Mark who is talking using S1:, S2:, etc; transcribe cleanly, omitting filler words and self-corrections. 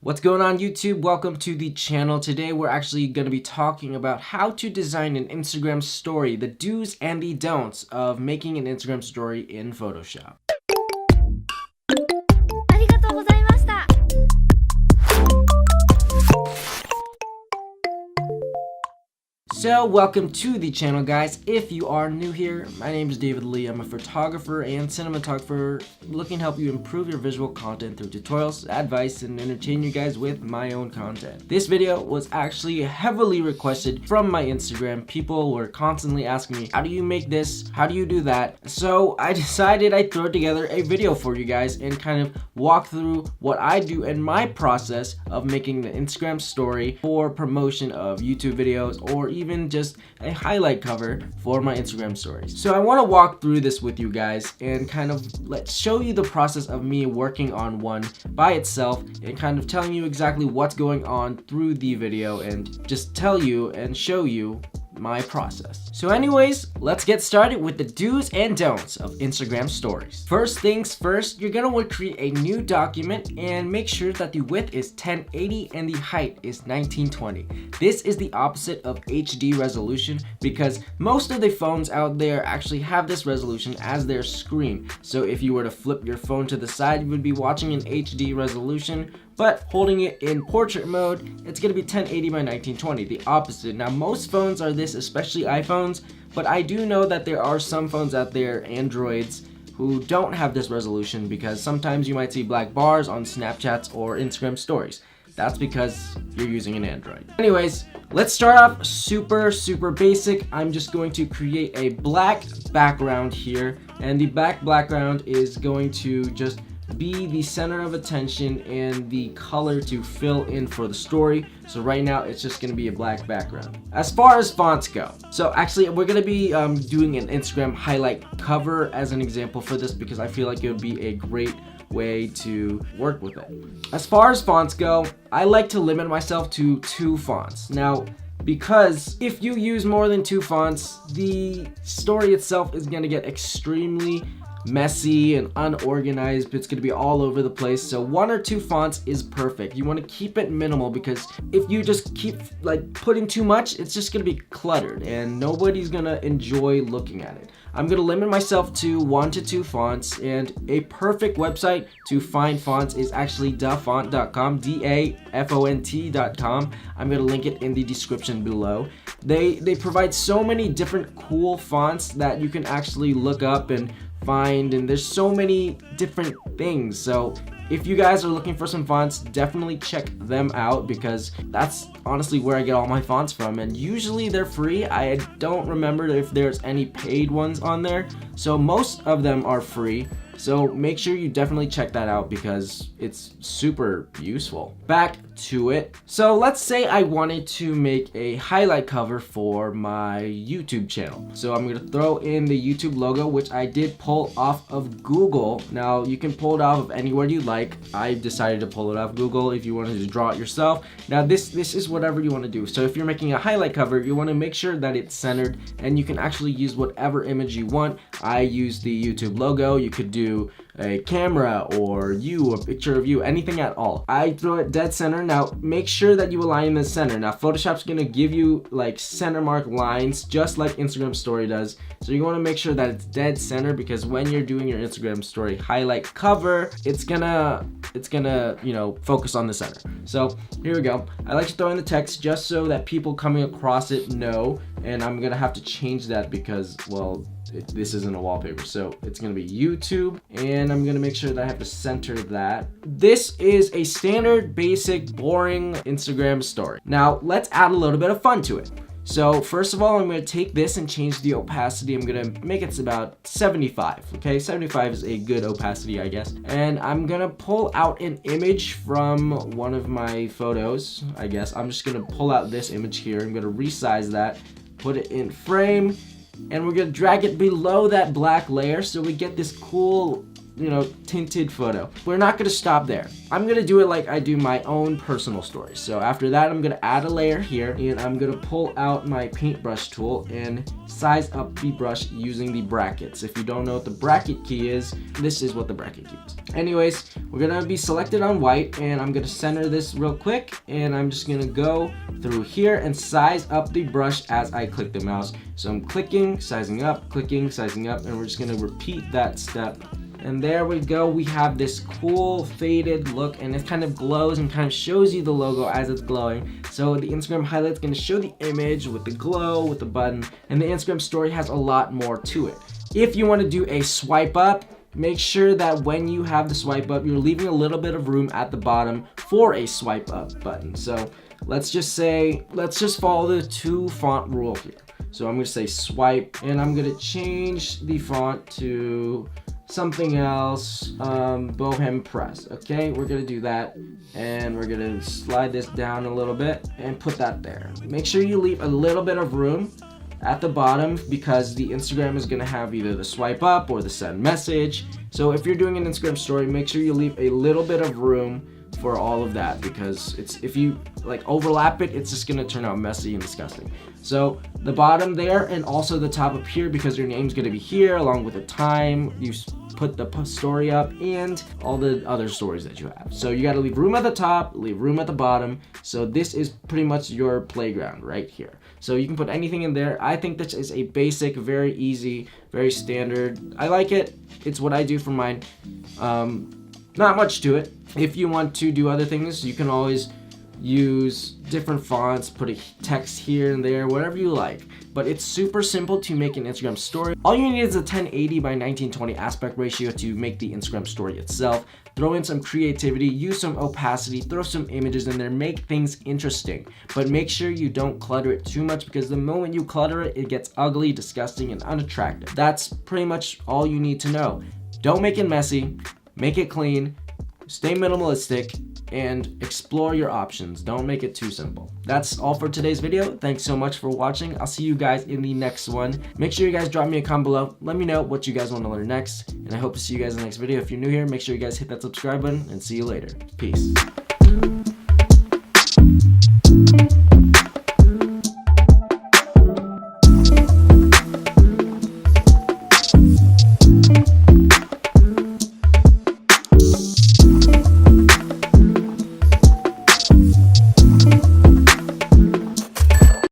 S1: What's going on YouTube? Welcome to the channel. Today we're actually going to be talking about how to design an Instagram story, the do's and the don'ts of making an Instagram story in Photoshop.
S2: ありがとうございました。
S1: So welcome to the channel, guys. If you are new here, my name is David Lee. I'm a photographer and cinematographer looking to help you improve your visual content through tutorials, advice, and entertain you guys with my own content. This video was actually heavily requested from my Instagram. People were constantly asking me, how do you make this? How do you do that? So I decided I'd throw together a video for you guys and kind of walk through what I do and my process of making the Instagram story for promotion of YouTube videos or even just a highlight cover for my Instagram stories. So I want to walk through this with you guys and kind of show you the process of me working on one by itself and kind of telling you exactly what's going on through the video and just tell you and show you my process. So anyways, let's get started with the do's and don'ts of Instagram stories. First things first, you're gonna want to create a new document and make sure that the width is 1080 and the height is 1920. This is the opposite of HD resolution because most of the phones out there actually have this resolution as their screen. So if you were to flip your phone to the side, you would be watching an HD resolution, but holding it in portrait mode, it's gonna be 1080 by 1920, the opposite. Now most phones are this, especially iPhones, but I do know that there are some phones out there, Androids, who don't have this resolution because sometimes you might see black bars on Snapchats or Instagram stories. That's because you're using an Android. Anyways, let's start off super basic. I'm just going to create a black background here, and the black background is going to just be the center of attention and the color to fill in for the story. So right now it's just gonna be a black background. As far as fonts go, so actually we're gonna be doing an Instagram highlight cover as an example for this because I feel like it would be a great way to work with it. As far as fonts go, I like to limit myself to 2 fonts. Now, because if you use more than 2 fonts, the story itself is gonna get extremely messy and unorganized. It's going to be all over the place. So 1 or 2 fonts is perfect. You want to keep it minimal because if you just keep putting too much, it's just going to be cluttered and nobody's going to enjoy looking at it. I'm going to limit myself to 1 to 2 fonts, and a perfect website to find fonts is actually dafont.com, dafont.com. I'm going to link it in the description below. They provide so many different cool fonts that you can actually look up and find, and there's so many different things. So if you guys are looking for some fonts, definitely check them out because that's honestly where I get all my fonts from, and usually they're free. I don't remember if there's any paid ones on there, so most of them are free. So make sure you definitely check that out because it's super useful. Back to it. So let's say I wanted to make a highlight cover for my YouTube channel. So I'm going to throw in the YouTube logo, which I did pull off of Google. Now you can pull it off of anywhere you like. I decided to pull it off Google. If you wanted to draw it yourself. Now this is whatever you want to do. So if you're making a highlight cover, you want to make sure that it's centered, and you can actually use whatever image you want. I use the YouTube logo. You could do a camera or you, a picture of you, anything at all. I throw it dead center. Now make sure that you align in the center. Now Photoshop's gonna give you like center mark lines just like Instagram story does. So you want to make sure that it's dead center because when you're doing your Instagram story highlight cover, it's gonna focus on the center. So here we go. I like to throw in the text just so that people coming across it know, and I'm gonna have to change that because, well, this isn't a wallpaper, so it's gonna be YouTube, and I'm gonna make sure that I have to center that. This is a standard, basic, boring Instagram story. Now let's add a little bit of fun to it. So first of all, I'm gonna take this and change the opacity. I'm gonna make it about 75. Okay, 75 is a good opacity, I guess. And I'm gonna pull out an image from one of my photos. I guess I'm just gonna pull out this image here. I'm gonna resize that, put it in frame, and we're gonna drag it below that black layer so we get this cool tinted photo. We're not gonna stop there. I'm gonna do it like I do my own personal stories. So after that, I'm gonna add a layer here, and I'm gonna pull out my paintbrush tool and size up the brush using the brackets. If you don't know what the bracket key is, this is what the bracket key is. Anyways, we're gonna be selected on white, and I'm gonna center this real quick, and I'm just gonna go through here and size up the brush as I click the mouse. So I'm clicking, sizing up, and we're just gonna repeat that step. And there we go, we have this cool faded look, and it kind of glows and kind of shows you the logo as it's glowing. So the Instagram highlight's gonna show the image with the glow, with the button, and the Instagram story has a lot more to it. If you wanna do a swipe up, make sure that when you have the swipe up, you're leaving a little bit of room at the bottom for a swipe up button. So let's just follow the 2 font rule here. So I'm gonna say swipe, and I'm gonna change the font to something else, Bohem Press. Okay, we're gonna do that, and we're gonna slide this down a little bit and put that there. Make sure you leave a little bit of room at the bottom, because the Instagram is gonna have either the swipe up or the send message. So if you're doing an Instagram story, make sure you leave a little bit of room for all of that, because if you overlap it, it's just gonna turn out messy and disgusting. So the bottom there, and also the top up here, because your name's gonna be here along with the time you put the story up and all the other stories that you have. So you gotta leave room at the top, leave room at the bottom. So this is pretty much your playground right here. So you can put anything in there. I think this is a basic, very easy, very standard. I like it. It's what I do for mine. Not much to it. If you want to do other things, you can always use different fonts, put a text here and there, whatever you like. But it's super simple to make an Instagram story. All you need is a 1080 by 1920 aspect ratio to make the Instagram story itself. Throw in some creativity, use some opacity, throw some images in there, make things interesting. But make sure you don't clutter it too much, because the moment you clutter it, it gets ugly, disgusting, and unattractive. That's pretty much all you need to know. Don't make it messy, make it clean, stay minimalistic, and explore your options. Don't make it too simple. That's all for today's video. Thanks so much for watching. I'll see you guys in the next one. Make sure you guys drop me a comment below. Let me know what you guys want to learn next, and I hope to see you guys in the next video. If you're new here, make sure you guys hit that subscribe button, and see you later. Peace.